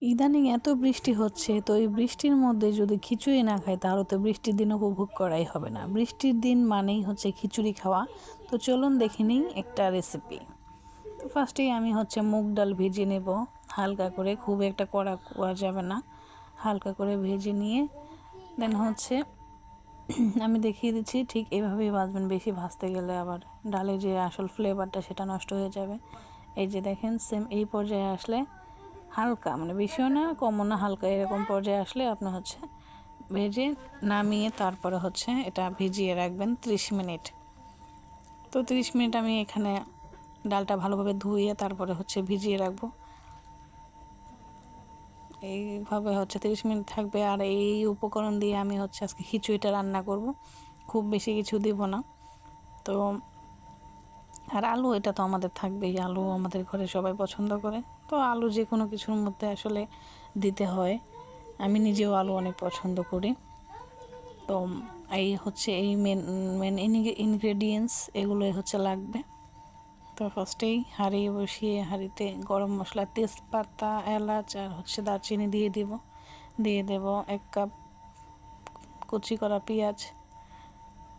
ইদানিং এত বৃষ্টি হচ্ছে, তো এই বৃষ্টির মধ্যে যদি খিচুড়ি না খাই তাহলে তো বৃষ্টির দিন উপভোগ করাই হবে না। বৃষ্টির দিন মানেই হচ্ছে খিচুড়ি খাওয়া। তো চলুন দেখে নিই একটা রেসিপি। তো ফার্স্টেই আমি হচ্ছে মুগ ডাল ভেজে নেব হালকা করে, খুব একটা কড়া করা যাবে না, হালকা করে ভেজে নিয়ে দেন হচ্ছে আমি দেখিয়ে দিচ্ছি ঠিক এভাবেই ভাজবেন। বেশি ভাজতে গেলে আবার ডালে যে আসল ফ্লেভারটা সেটা নষ্ট হয়ে যাবে। এই যে দেখেন সেম এই পর্যায়ে আসলে হালকা, মানে বেশিও না কমও না, হালকা এরকম পর্যায়ে আসলে আপনি হচ্ছে ভেজে নামিয়ে তারপরে হচ্ছে এটা ভিজিয়ে রাখবেন 30 মিনিট। তো 30 মিনিট আমি এখানে ডালটা ভালোভাবে ধুয়ে তারপরে হচ্ছে ভিজিয়ে রাখবো। এইভাবে হচ্ছে 30 মিনিট থাকবে। আর এই উপকরণ দিয়ে আমি হচ্ছে আজকে খিচুড়িটা রান্না করব, খুব বেশি কিছু দিব না। তো আর আলু, এটা তো আমাদের থাকবেই, আলু আমাদের ঘরে সবাই পছন্দ করে। তো আলু যে কোনো কিছুর মধ্যে আসলে দিতে হয়, আমি নিজেও আলু অনেক পছন্দ করি। তো এই হচ্ছে এই মেন মেন ইনগ্রেডিয়েন্টস এগুলোই হচ্ছে লাগবে। তো ফার্স্টেই হাঁড়ি বসিয়ে হাঁড়িতে গরম মশলা, তেজপাতা, এলাচ আর হচ্ছে দারচিনি দিয়ে দেব 1 কাপ কুচি করা পেঁয়াজ,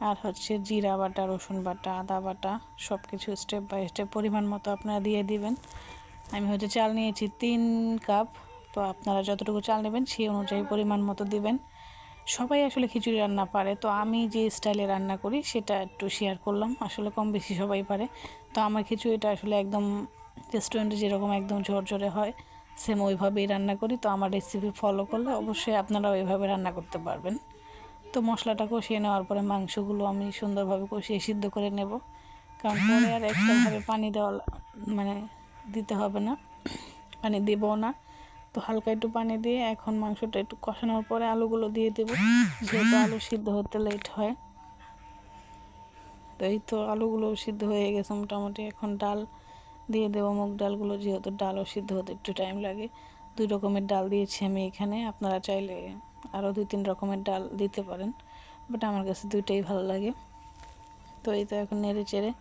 আর হচ্ছে জিরা বাটা, রসুন বাটা, আদা বাটা, সব কিছু স্টেপ বাই স্টেপ পরিমাণ মতো আপনারা দিয়ে দিবেন। আমি হচ্ছে চাল নিয়েছি 3 কাপ, তো আপনারা যতটুকু চাল নেবেন সেই অনুযায়ী পরিমাণ মতো দিবেন। সবাই আসলে খিচুড়ি রান্না পারে, তো আমি যে স্টাইলে রান্না করি সেটা একটু শেয়ার করলাম। আসলে কম বেশি সবাই পারে। তো আমার খিচুড়িটা আসলে একদম রেস্টুরেন্টে যেরকম একদম ঝরঝরে হয় সেম ওইভাবেই রান্না করি। তো আমার রেসিপি ফলো করলে অবশ্যই আপনারা ওইভাবে রান্না করতে পারবেন। তো মশলাটা কষিয়ে নেওয়ার পরে মাংসগুলো আমি সুন্দরভাবে কষিয়ে সিদ্ধ করে নেব, কারণ পরে আর একটাভাবে পানি দেওয়া মানে দিতে হবে না, পানি দেবো না। তো হালকা একটু পানি দিয়ে এখন মাংসটা একটু কষানোর পরে আলুগুলো দিয়ে দেবো, যেহেতু আলু সিদ্ধ হতে লেট হয়। তো এই তো আলুগুলো সিদ্ধ হয়ে গেছে মোটামুটি। এখন ডাল দিয়ে দেবো, মুগ ডালগুলো, যেহেতু ডালও সিদ্ধ হতে একটু টাইম লাগে। 2 রকমের ডাল দিয়েছি আমি এখানে, আপনারা চাইলে আরও 2-3 রকমের ডাল দিতে পারেন, বাট আমার কাছে 2টাই ভালো লাগে। তো এই তো এখন নেড়ে চেড়ে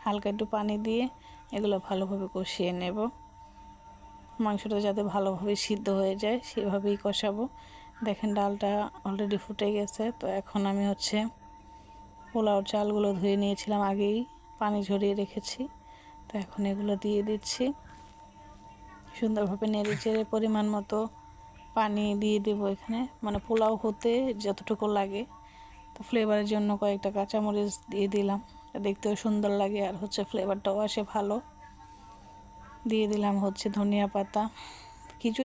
হালকা একটু পানি দিয়ে এগুলো ভালোভাবে কষিয়ে নেব। মাংসটা যাতে ভালোভাবে সিদ্ধ হয়ে যায় সেভাবেই কষাবো। দেখেন ডালটা অলরেডি ফুটে গেছে। তো এখন আমি হচ্ছে পোলাওর চালগুলো ধুয়ে নিয়েছিলাম আগেই, পানি ঝরিয়ে রেখেছি। তো এখন এগুলো দিয়ে দিচ্ছি, সুন্দরভাবে নেড়ে চেড়ে পরিমাণ মতো পানি দিয়ে দেবো এখানে, মানে পোলাও হতে যতটুকু লাগে। তো ফ্লেভারের জন্য কয়েকটা কাঁচামরিচ দিয়ে দিলাম, দেখতেও সুন্দর লাগে আর হচ্ছে ফ্লেভারটাও আসে ভালো। দিয়ে দিলাম হচ্ছে ধনিয়া পাতা,